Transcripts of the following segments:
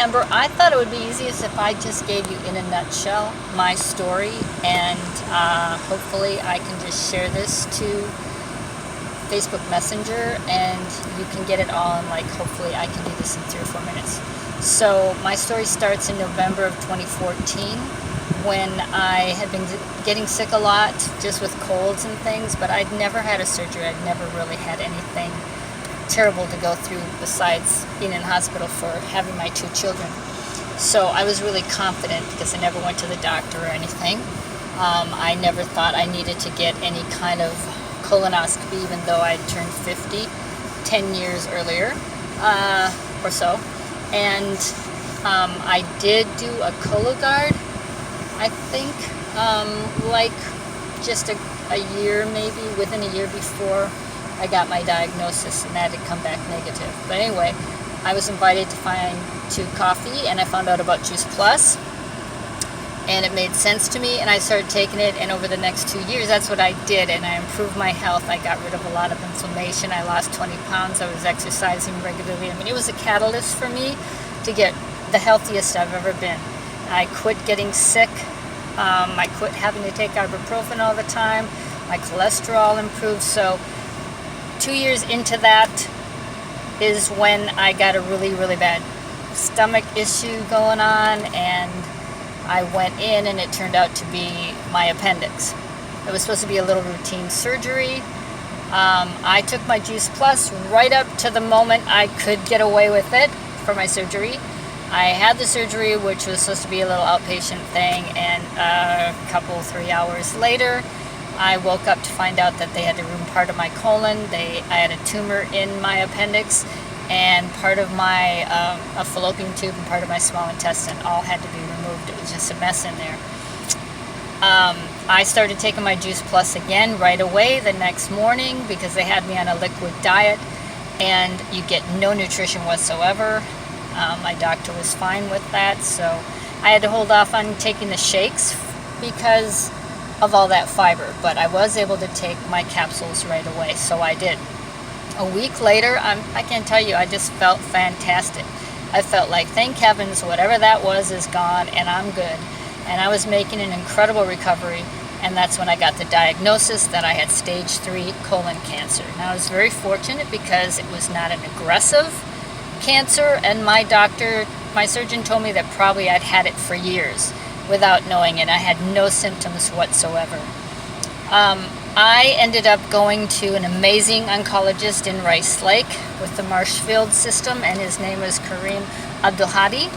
Amber. I thought it would be easiest if I just gave you in a nutshell my story, and hopefully I can just share this to Facebook Messenger and you can get it all, and like hopefully I can do this in 3 or 4 minutes. So my story starts in November of 2014 when I had been getting sick a lot just with colds and things, but I'd never had a surgery. I'd never really had anything terrible to go through besides being in the hospital for having my 2 children. So I was really confident because I never went to the doctor or anything. I never thought I needed to get any kind of colonoscopy, even though I'd turned 50 10 years earlier or so. And I did do a Cologuard, I think, like just a year, maybe within a year before I got my diagnosis, and that had come back negative. But anyway, I was invited to coffee, and I found out about Juice Plus, and it made sense to me, and I started taking it, and over the next 2 years, that's what I did, and I improved my health. I got rid of a lot of inflammation. I lost 20 pounds. I was exercising regularly. I mean, it was a catalyst for me to get the healthiest I've ever been. I quit getting sick. I quit having to take ibuprofen all the time. My cholesterol improved. So 2 years into that is when I got a really, really bad stomach issue going on, and I went in and it turned out to be my appendix. It was supposed to be a little routine surgery. I took my Juice Plus right up to the moment I could get away with it for my surgery. I had the surgery, which was supposed to be a little outpatient thing, and a couple, 3 hours later, I woke up to find out that they had to remove part of my colon. I had a tumor in my appendix, and part of my a fallopian tube and part of my small intestine all had to be removed. It was just a mess in there. I started taking my Juice Plus again right away the next morning because they had me on a liquid diet, and you get no nutrition whatsoever. My doctor was fine with that, so I had to hold off on taking the shakes because of all that fiber, but I was able to take my capsules right away, so I did. A week later, I can't tell you, I just felt fantastic. I felt like, thank heavens, whatever that was is gone, and I'm good. And I was making an incredible recovery, and that's when I got the diagnosis that I had stage 3 colon cancer. Now, I was very fortunate because it was not an aggressive cancer, and my surgeon told me that probably I'd had it for years without knowing it. I had no symptoms whatsoever. I ended up going to an amazing oncologist in Rice Lake with the Marshfield system, and his name is Kareem Abdulhadi.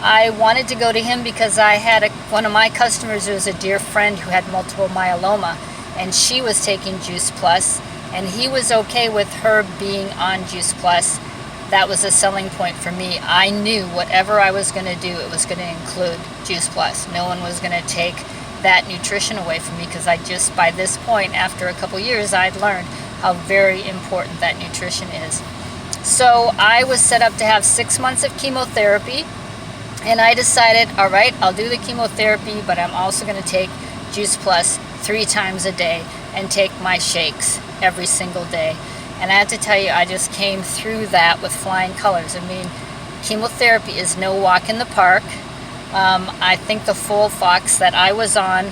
I wanted to go to him because I had one of my customers who was a dear friend who had multiple myeloma, and she was taking Juice Plus, and he was okay with her being on Juice Plus. That was a selling point for me. I knew whatever I was going to do, it was going to include Juice Plus. No one was going to take that nutrition away from me because by this point, after a couple years, I'd learned how very important that nutrition is. So I was set up to have 6 months of chemotherapy, and I decided, all right, I'll do the chemotherapy, but I'm also going to take Juice Plus 3 times a day and take my shakes every single day. And I have to tell you, I just came through that with flying colors. I mean, chemotherapy is no walk in the park. I think the FOLFOX that I was on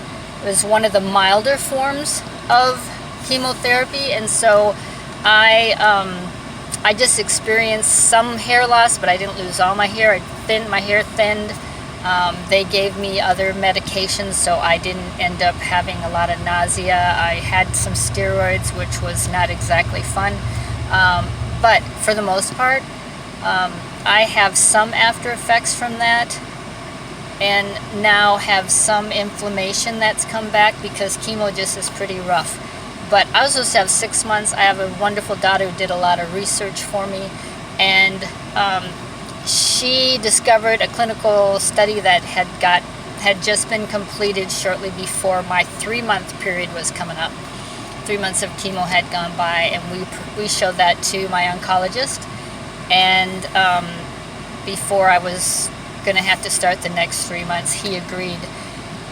was one of the milder forms of chemotherapy, and so I just experienced some hair loss, but I didn't lose all my hair. My hair thinned. They gave me other medications, so I didn't end up having a lot of nausea. I had some steroids, which was not exactly fun, but for the most part, I have some after effects from that, and now have some inflammation that's come back because chemo just is pretty rough. But I was supposed to have 6 months. I have a wonderful daughter who did a lot of research for me, and she discovered a clinical study that had just been completed shortly before my 3-month period was coming up. 3 months of chemo had gone by, and we showed that to my oncologist, and before I was going to have to start the next 3 months, he agreed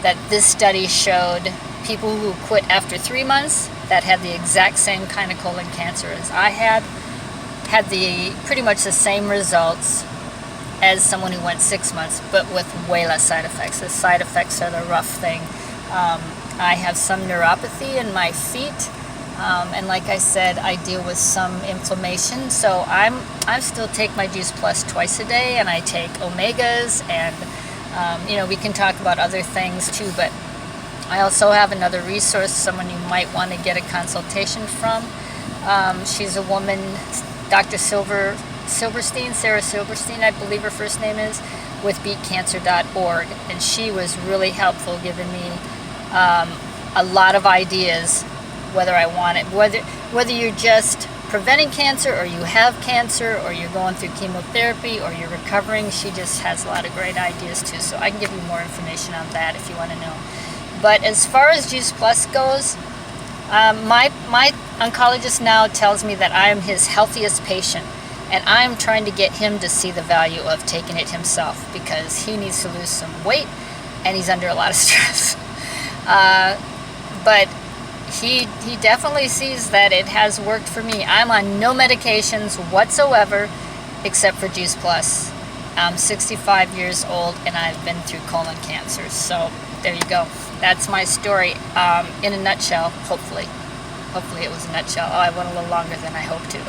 that this study showed people who quit after 3 months that had the exact same kind of colon cancer as I had the pretty much the same results as someone who went 6 months, but with way less side effects. The side effects are the rough thing. I have some neuropathy in my feet, and like I said, I deal with some inflammation. So I still take my Juice Plus twice a day, and I take omegas, and we can talk about other things too. But I also have another resource, someone you might want to get a consultation from. She's a woman, Dr. Silverstein, Sarah Silverstein, I believe her first name is, with beatcancer.org, and she was really helpful, giving me a lot of ideas whether I want it, whether you're just preventing cancer, or you have cancer, or you're going through chemotherapy, or you're recovering. She just has a lot of great ideas too, so I can give you more information on that if you want to know. But as far as Juice Plus goes, my oncologist now tells me that I am his healthiest patient, and I'm trying to get him to see the value of taking it himself, because he needs to lose some weight and he's under a lot of stress. But he definitely sees that it has worked for me. I'm on no medications whatsoever except for Juice Plus. I'm 65 years old and I've been through colon cancer. So there you go. That's my story in a nutshell, hopefully. Hopefully it was a nutshell. Oh, I went a little longer than I hoped to.